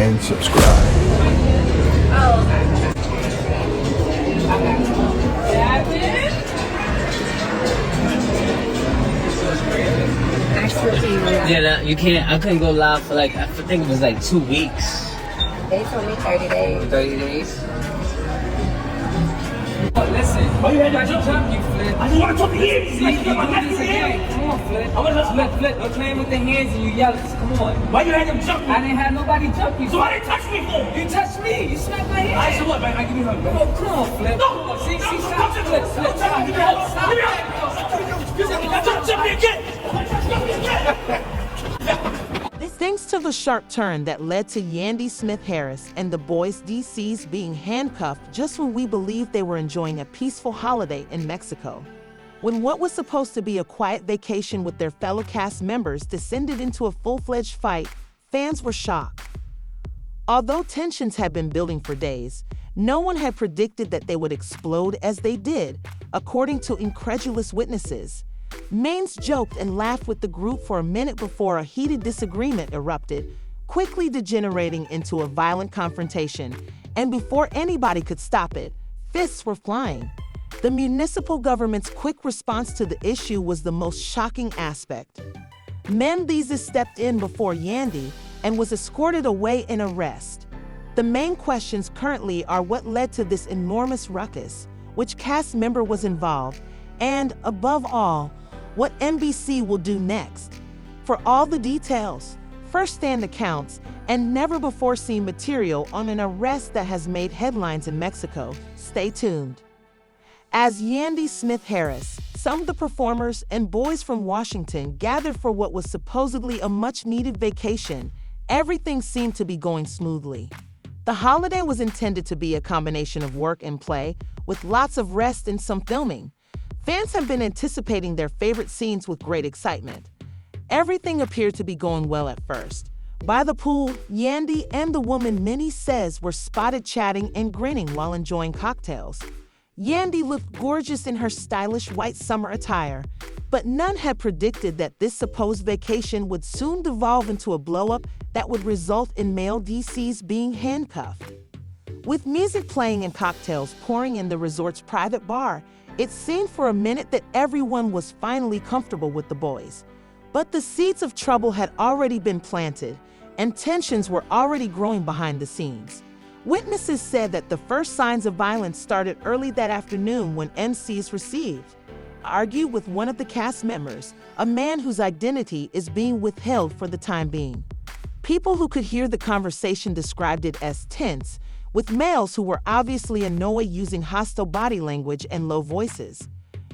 and subscribe. Yeah, you can't. I couldn't go live for like, I think it was like 2 weeks. They told me 30 days. 30 days? Listen, why you had to jump, you Flip? I just want to jump the hands. See, you do this again. Come on, Flip. I want to Flip. You're playing with the hands and you yelling. Come on. Why you had them jump me? I didn't have nobody jump you. So why didn't touch me for? You touched me. You smacked my hand. I said what, man? I give you hug. Come on, Flip. No. See, stop. Flip. Stop. Give me a hug. Stop. Give me a hug. Jump me again. Thanks to the sharp turn that led to Yandy Smith-Harris and the boys Mendeecees being handcuffed just when we believed they were enjoying a peaceful holiday in Mexico. When what was supposed to be a quiet vacation with their fellow cast members descended into a full-fledged fight, fans were shocked. Although tensions had been building for days, no one had predicted that they would explode as they did, according to incredulous witnesses. Mendeecees joked and laughed with the group for a minute before a heated disagreement erupted, quickly degenerating into a violent confrontation. And before anybody could stop it, fists were flying. The municipal government's quick response to the issue was the most shocking aspect. Mendeecees stepped in before Yandy and was escorted away in arrest. The main questions currently are what led to this enormous ruckus, which cast member was involved, and, above all, what NBC will do next. For all the details, first-hand accounts, and never-before-seen material on an arrest that has made headlines in Mexico, stay tuned. As Yandy Smith-Harris, some of the performers and boys from Washington gathered for what was supposedly a much-needed vacation, everything seemed to be going smoothly. The holiday was intended to be a combination of work and play, with lots of rest and some filming. Fans have been anticipating their favorite scenes with great excitement. Everything appeared to be going well at first. By the pool, Yandy and the woman Mendeecees were spotted chatting and grinning while enjoying cocktails. Yandy looked gorgeous in her stylish white summer attire, but none had predicted that this supposed vacation would soon devolve into a blow-up that would result in Mendeecees being handcuffed. With music playing and cocktails pouring in the resort's private bar, it seemed for a minute that everyone was finally comfortable with the boys. But the seeds of trouble had already been planted, and tensions were already growing behind the scenes. Witnesses said that the first signs of violence started early that afternoon when Mendeecees received argued with one of the cast members, a man whose identity is being withheld for the time being. People who could hear the conversation described it as tense, with males who were obviously annoyed using hostile body language and low voices.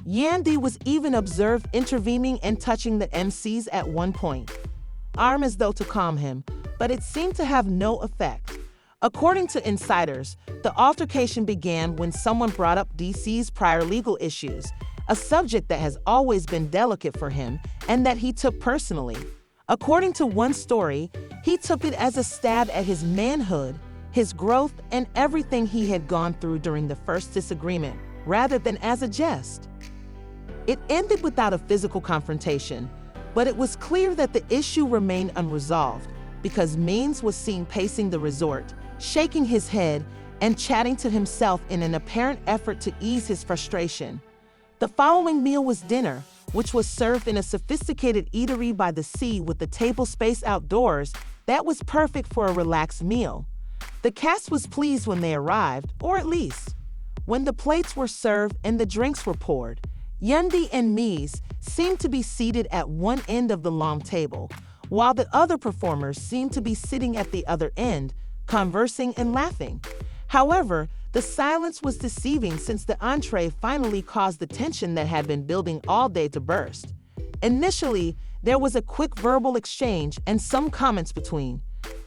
Yandy was even observed intervening and touching the Mendeecees at one point, arm as though to calm him, but it seemed to have no effect. According to insiders, the altercation began when someone brought up Mendeecees' prior legal issues, a subject that has always been delicate for him and that he took personally. According to one story, he took it as a stab at his manhood, his growth, and everything he had gone through during the first disagreement, rather than as a jest. It ended without a physical confrontation, but it was clear that the issue remained unresolved because Mendeecees was seen pacing the resort, shaking his head, and chatting to himself in an apparent effort to ease his frustration. The following meal was dinner, which was served in a sophisticated eatery by the sea with the table space outdoors that was perfect for a relaxed meal. The cast was pleased when they arrived, or at least, when the plates were served and the drinks were poured. Yandy and Mendeecees seemed to be seated at one end of the long table, while the other performers seemed to be sitting at the other end, conversing and laughing. However, the silence was deceiving since the entree finally caused the tension that had been building all day to burst. Initially, there was a quick verbal exchange and some comments between.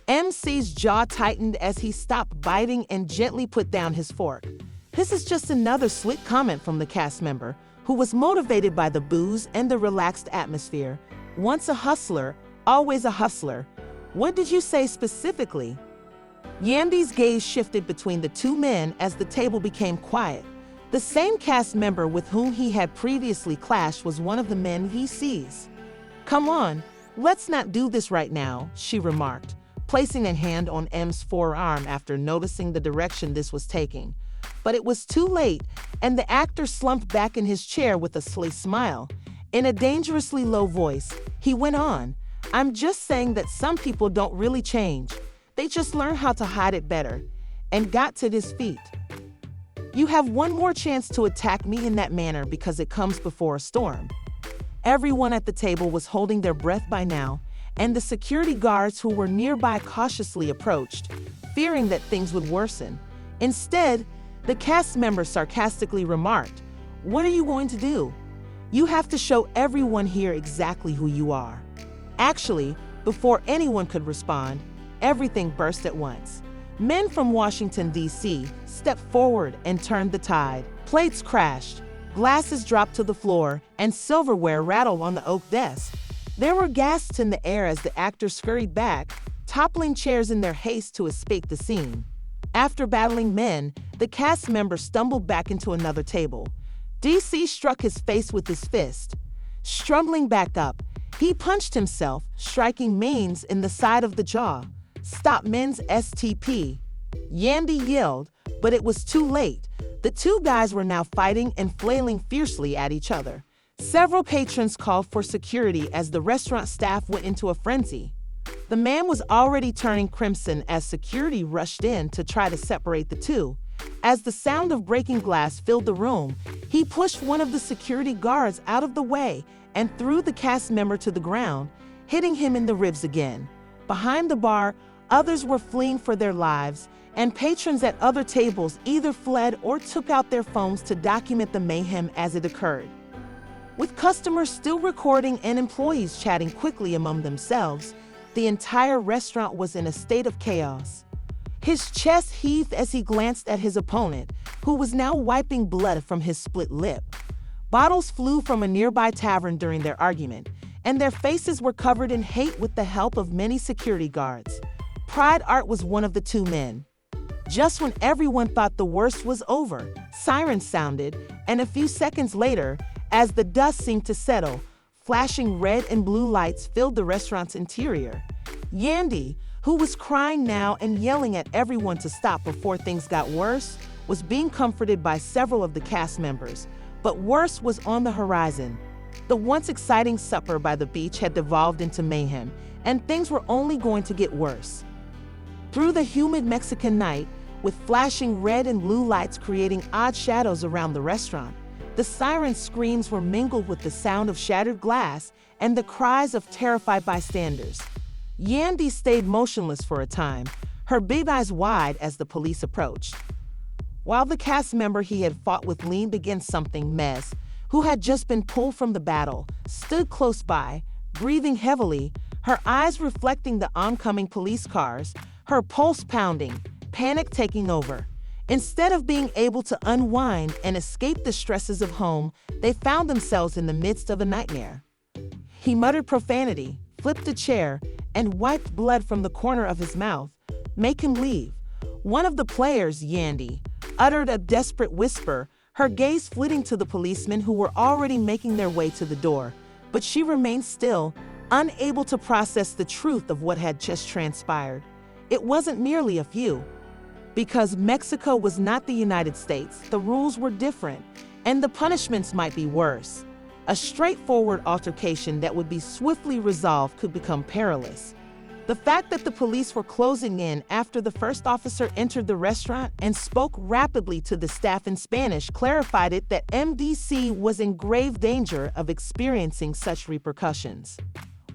Mendeecees' jaw tightened as he stopped biting and gently put down his fork. This is just another slick comment from the cast member, who was motivated by the booze and the relaxed atmosphere. Once a hustler, always a hustler. What did you say specifically? Yandy's gaze shifted between the two men as the table became quiet. The same cast member with whom he had previously clashed was one of the men he sees. "Come on, let's not do this right now," she remarked, placing a hand on M's forearm after noticing the direction this was taking. But it was too late, and the actor slumped back in his chair with a sly smile. In a dangerously low voice, he went on, "I'm just saying that some people don't really change. They just learn how to hide it better," and got to his feet. "You have one more chance to attack me in that manner because it comes before a storm." Everyone at the table was holding their breath by now, and the security guards who were nearby cautiously approached, fearing that things would worsen. Instead, the cast member sarcastically remarked, "What are you going to do? You have to show everyone here exactly who you are." Actually, before anyone could respond, everything burst at once. Men from Washington, D.C. stepped forward and turned the tide. Plates crashed, glasses dropped to the floor, and silverware rattled on the oak desk. There were gasps in the air as the actors scurried back, toppling chairs in their haste to escape the scene. After battling men, the cast member stumbled back into another table. DC struck his face with his fist. Struggling back up, he punched himself, striking Means in the side of the jaw. "Stop men's STP." Yandy yelled, but it was too late. The two guys were now fighting and flailing fiercely at each other. Several patrons called for security as the restaurant staff went into a frenzy. The man was already turning crimson as security rushed in to try to separate the two. As the sound of breaking glass filled the room, he pushed one of the security guards out of the way and threw the cast member to the ground, hitting him in the ribs again. Behind the bar, others were fleeing for their lives, and patrons at other tables either fled or took out their phones to document the mayhem as it occurred. With customers still recording and employees chatting quickly among themselves, the entire restaurant was in a state of chaos. His chest heaved as he glanced at his opponent, who was now wiping blood from his split lip. Bottles flew from a nearby tavern during their argument, and their faces were covered in hate with the help of many security guards. Pride Art was one of the two men. Just when everyone thought the worst was over, sirens sounded, and a few seconds later, as the dust seemed to settle, flashing red and blue lights filled the restaurant's interior. Yandy, who was crying now and yelling at everyone to stop before things got worse, was being comforted by several of the cast members, but worse was on the horizon. The once exciting supper by the beach had devolved into mayhem, and things were only going to get worse. Through the humid Mexican night, with flashing red and blue lights creating odd shadows around the restaurant, the siren screams were mingled with the sound of shattered glass and the cries of terrified bystanders. Yandy stayed motionless for a time, her big eyes wide as the police approached. While the cast member he had fought with leaned against something, Mez, who had just been pulled from the battle, stood close by, breathing heavily, her eyes reflecting the oncoming police cars, her pulse pounding, panic taking over. Instead of being able to unwind and escape the stresses of home, they found themselves in the midst of a nightmare. He muttered profanity, flipped a chair, and wiped blood from the corner of his mouth. "Make him leave." One of the players, Yandy, uttered a desperate whisper, her gaze flitting to the policemen who were already making their way to the door. But she remained still, unable to process the truth of what had just transpired. It wasn't merely a few. Because Mexico was not the United States, the rules were different, and the punishments might be worse. A straightforward altercation that would be swiftly resolved could become perilous. The fact that the police were closing in after the first officer entered the restaurant and spoke rapidly to the staff in Spanish clarified it that MDC was in grave danger of experiencing such repercussions.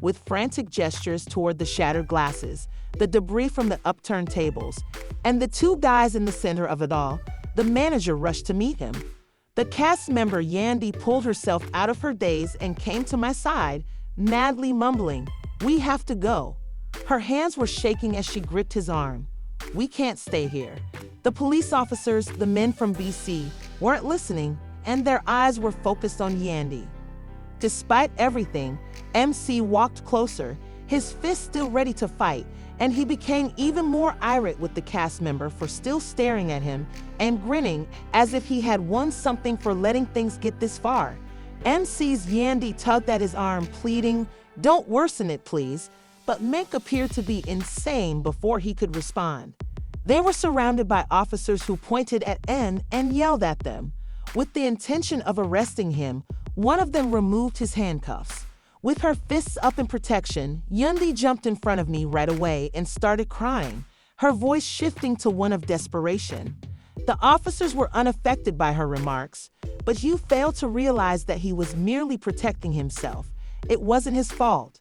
With frantic gestures toward the shattered glasses, the debris from the upturned tables, and the two guys in the center of it all, the manager rushed to meet him. The cast member Yandy pulled herself out of her daze and came to my side, madly mumbling, "We have to go." Her hands were shaking as she gripped his arm. "We can't stay here." The police officers, the men from BC, weren't listening, and their eyes were focused on Yandy. Despite everything, MC walked closer, his fist still ready to fight, and he became even more irate with the cast member for still staring at him and grinning as if he had won something for letting things get this far. MC's Yandy tugged at his arm, pleading, "Don't worsen it, please." but Mink appeared to be insane before he could respond. They were surrounded by officers who pointed at N and yelled at them. With the intention of arresting him, one of them removed his handcuffs. With her fists up in protection, Yendi jumped in front of me right away and started crying, her voice shifting to one of desperation. The officers were unaffected by her remarks, but you failed to realize that he was merely protecting himself. It wasn't his fault.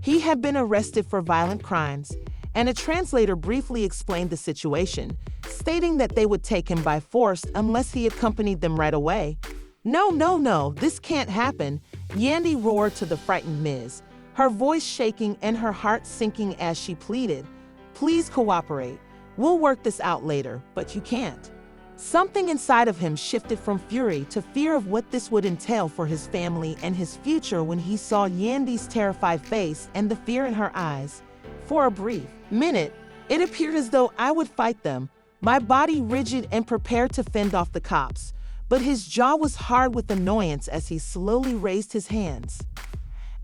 He had been arrested for violent crimes, and a translator briefly explained the situation, stating that they would take him by force unless he accompanied them right away. No, this can't happen, Yendi roared to the frightened Ms., her voice shaking and her heart sinking as she pleaded. Please cooperate. We'll work this out later, but you can't. Something inside of him shifted from fury to fear of what this would entail for his family and his future when he saw Yandi's terrified face and the fear in her eyes. For a brief minute, it appeared as though I would fight them, my body rigid and prepared to fend off the cops, but his jaw was hard with annoyance as he slowly raised his hands.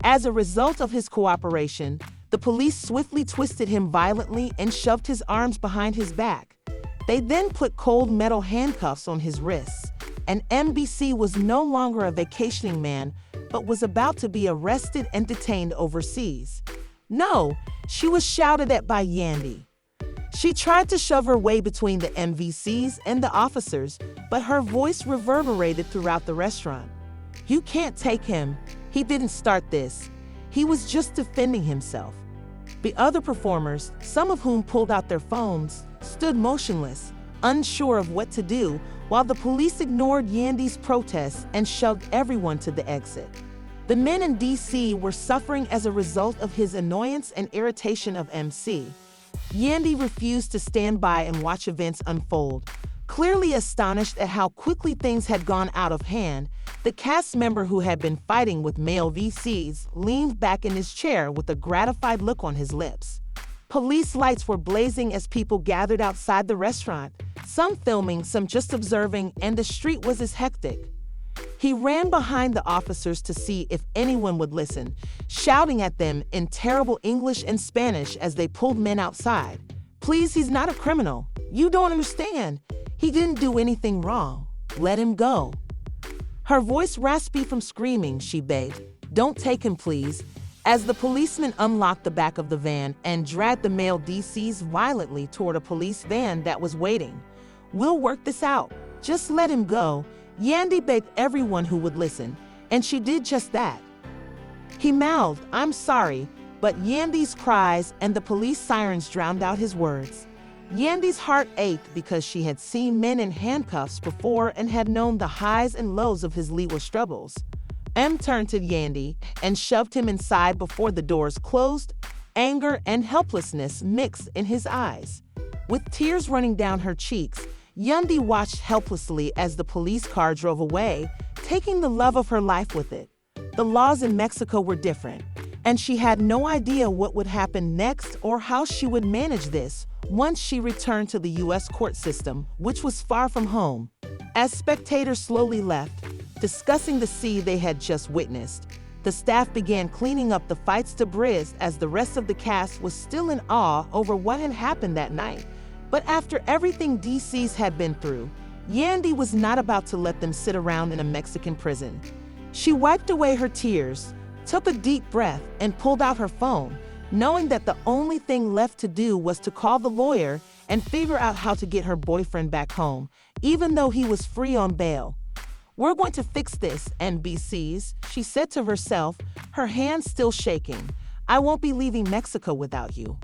As a result of his cooperation, the police swiftly twisted him violently and shoved his arms behind his back. They then put cold metal handcuffs on his wrists, and MBC was no longer a vacationing man, but was about to be arrested and detained overseas. No, she was shouted at by Yendi. She tried to shove her way between the MVCs and the officers, but her voice reverberated throughout the restaurant. You can't take him. He didn't start this. He was just defending himself. The other performers, some of whom pulled out their phones, stood motionless, unsure of what to do, while the police ignored Yandi's protests and shoved everyone to the exit. The men in DC were suffering as a result of his annoyance and irritation of MC. Yendi refused to stand by and watch events unfold. Clearly astonished at how quickly things had gone out of hand, the cast member who had been fighting with male VCs leaned back in his chair with a gratified look on his lips. Police lights were blazing as people gathered outside the restaurant, some filming, some just observing, and the street was as hectic. He ran behind the officers to see if anyone would listen, shouting at them in terrible English and Spanish as they pulled men outside. Please, he's not a criminal. You don't understand. He didn't do anything wrong. Let him go. Her voice raspy from screaming, she begged. Don't take him, please. As the policeman unlocked the back of the van and dragged the male DCs violently toward a police van that was waiting. We'll work this out. Just let him go. Yendi begged everyone who would listen, and she did just that. He mouthed, I'm sorry, but Yandi's cries and the police sirens drowned out his words. Yandi's heart ached because she had seen men in handcuffs before and had known the highs and lows of his legal struggles. M turned to Yendi and shoved him inside before the doors closed, anger and helplessness mixed in his eyes. With tears running down her cheeks, Yendi watched helplessly as the police car drove away, taking the love of her life with it. The laws in Mexico were different, and she had no idea what would happen next or how she would manage this once she returned to the U.S. court system, which was far from home. As spectators slowly left, discussing the scene they had just witnessed, the staff began cleaning up the fight's debris as the rest of the cast was still in awe over what had happened that night. But after everything DC's had been through, Yendi was not about to let them sit around in a Mexican prison. She wiped away her tears, took a deep breath, and pulled out her phone, knowing that the only thing left to do was to call the lawyer and figure out how to get her boyfriend back home, even though he was free on bail. We're going to fix this, NBCs, she said to herself, her hands still shaking. I won't be leaving Mexico without you.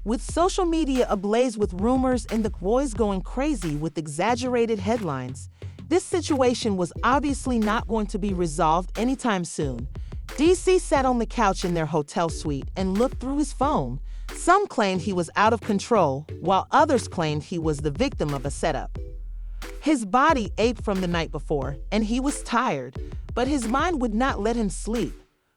With social media ablaze with rumors and the boys going crazy with exaggerated headlines, this situation was obviously not going to be resolved anytime soon. DC sat on the couch in their hotel suite and looked through his phone. Some claimed he was out of control, while others claimed he was the victim of a setup. His body ached from the night before, and he was tired, but his mind would not let him sleep.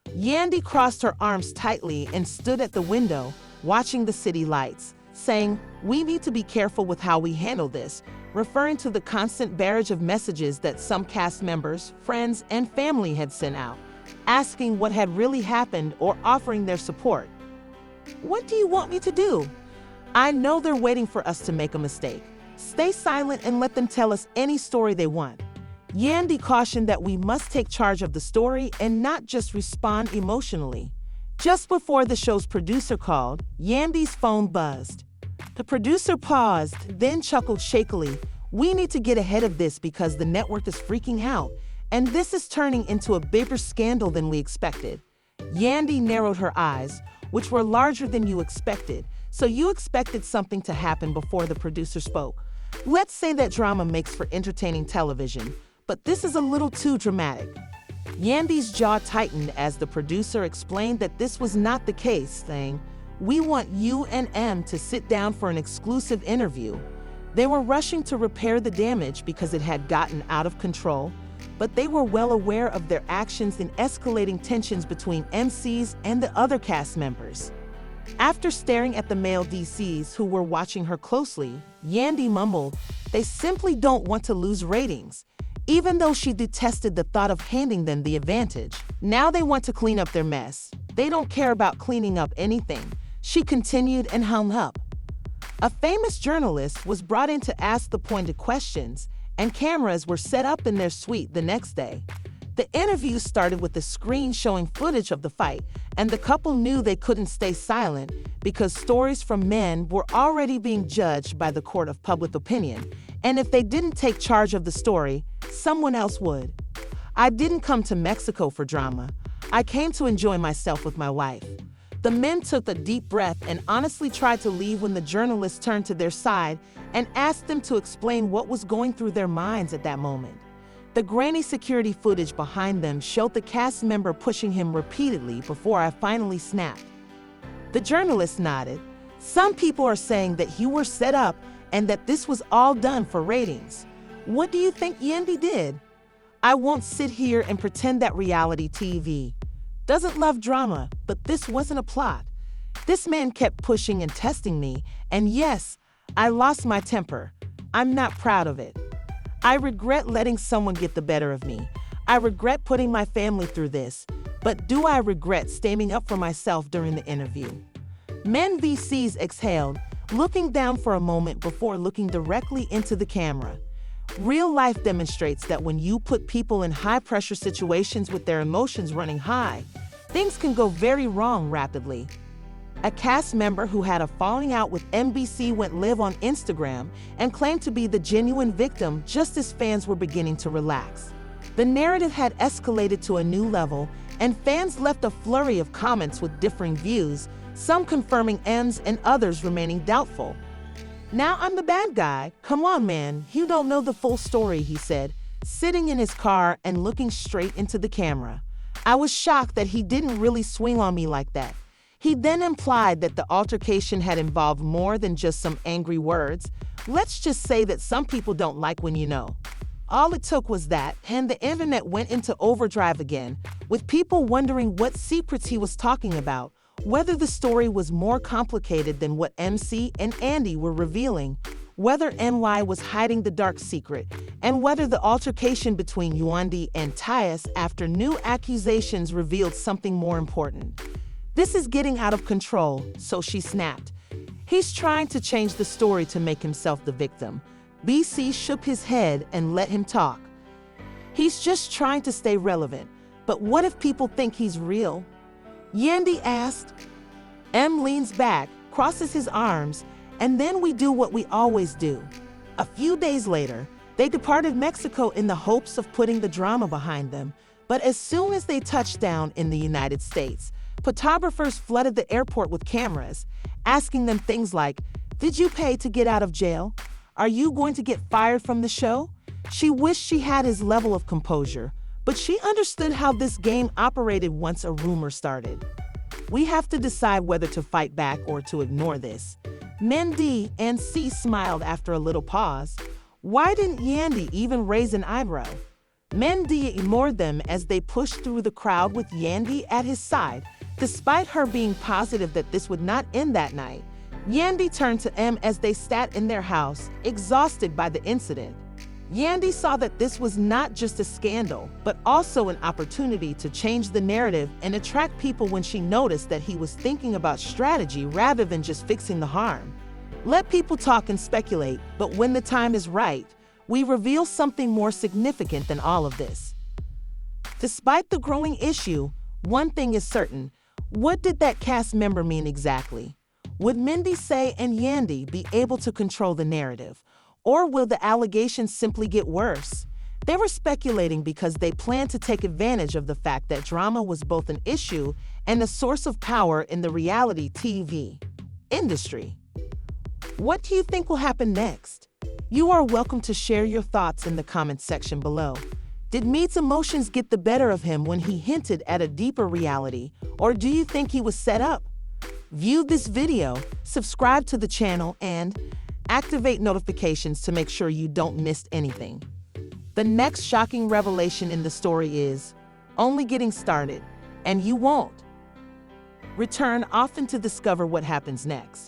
Yendi crossed her arms tightly and stood at the window, watching the city lights, saying, we need to be careful with how we handle this, referring to the constant barrage of messages that some cast members, friends, and family had sent out, asking what had really happened or offering their support. What do you want me to do? I know they're waiting for us to make a mistake. Stay silent and let them tell us any story they want. Yandy cautioned that we must take charge of the story and not just respond emotionally. Just before the show's producer called, Yandy's phone buzzed. The producer paused, then chuckled shakily. We need to get ahead of this because the network is freaking out, and this is turning into a bigger scandal than we expected. Yandy narrowed her eyes, which were larger than you expected, so you expected something to happen before the producer spoke. Let's say that drama makes for entertaining television, but this is a little too dramatic. Yandy's jaw tightened as the producer explained that this was not the case, saying, "We want you and M to sit down for an exclusive interview." They were rushing to repair the damage because it had gotten out of control, but they were well aware of their actions in escalating tensions between MCs and the other cast members. After staring at the male DCs who were watching her closely, Yandy mumbled, "They simply don't want to lose ratings." Even though she detested the thought of handing them the advantage, now they want to clean up their mess. They don't care about cleaning up anything. She continued and hung up. A famous journalist was brought in to ask the pointed questions, and cameras were set up in their suite the next day. The interview started with a screen showing footage of the fight, and the couple knew they couldn't stay silent because stories from men were already being judged by the court of public opinion, and if they didn't take charge of the story, someone else would. I didn't come to Mexico for drama. I came to enjoy myself with my wife. The men took a deep breath and honestly tried to leave when the journalist turned to their side and asked them to explain what was going through their minds at that moment. The grainy security footage behind them showed the cast member pushing him repeatedly before I finally snapped. The journalist nodded. "Some people are saying that you were set up and that this was all done for ratings. What do you think Yandy did? I won't sit here and pretend that reality TV doesn't love drama, but this wasn't a plot. This man kept pushing and testing me, and yes, I lost my temper. I'm not proud of it. I regret letting someone get the better of me. I regret putting my family through this, but do I regret standing up for myself during the interview?" Mendeecees exhaled, looking down for a moment before looking directly into the camera. Real life demonstrates that when you put people in high-pressure situations with their emotions running high, things can go very wrong rapidly. A cast member who had a falling out with NBC went live on Instagram and claimed to be the genuine victim just as fans were beginning to relax. The narrative had escalated to a new level, and fans left a flurry of comments with differing views, some confirming M's and others remaining doubtful. "Now I'm the bad guy. Come on, man, you don't know the full story," he said, sitting in his car and looking straight into the camera. I was shocked that he didn't really swing on me like that. He then implied that the altercation had involved more than just some angry words. Let's just say that some people don't like when you know. All it took was that, and the internet went into overdrive again, with people wondering what secrets he was talking about, whether the story was more complicated than what MC and Andy were revealing, whether NY was hiding the dark secret, and whether the altercation between Yandy and Tyus after new accusations revealed something more important. "This is getting out of control," so she snapped. "He's trying to change the story to make himself the victim." BC shook his head and let him talk. "He's just trying to stay relevant. But what if people think he's real?" Yandy asked. M leans back, crosses his arms, and then we do what we always do. A few days later, they departed Mexico in the hopes of putting the drama behind them. But as soon as they touched down in the United States, photographers flooded the airport with cameras, asking them things like, "Did you pay to get out of jail? Are you going to get fired from the show?" She wished she had his level of composure, but she understood how this game operated once a rumor started. "We have to decide whether to fight back or to ignore this." Mendy and C smiled after a little pause. Why didn't Yandy even raise an eyebrow? Mendy ignored them as they pushed through the crowd with Yandy at his side. Despite her being positive that this would not end that night, Yandy turned to M as they sat in their house, exhausted by the incident. Yandy saw that this was not just a scandal, but also an opportunity to change the narrative and attract people when she noticed that he was thinking about strategy rather than just fixing the harm. Let people talk and speculate, but when the time is right, we reveal something more significant than all of this. Despite the growing issue, one thing is certain. What did that cast member mean exactly? Would Mendeecees and Yandy be able to control the narrative? Or will the allegations simply get worse? They were speculating because they planned to take advantage of the fact that drama was both an issue and a source of power in the reality TV industry. What do you think will happen next? You are welcome to share your thoughts in the comments section below. Did Mead's emotions get the better of him when he hinted at a deeper reality, or do you think he was set up? View this video, subscribe to the channel, and activate notifications to make sure you don't miss anything. The next shocking revelation in the story is only getting started, and you won't. Return often to discover what happens next.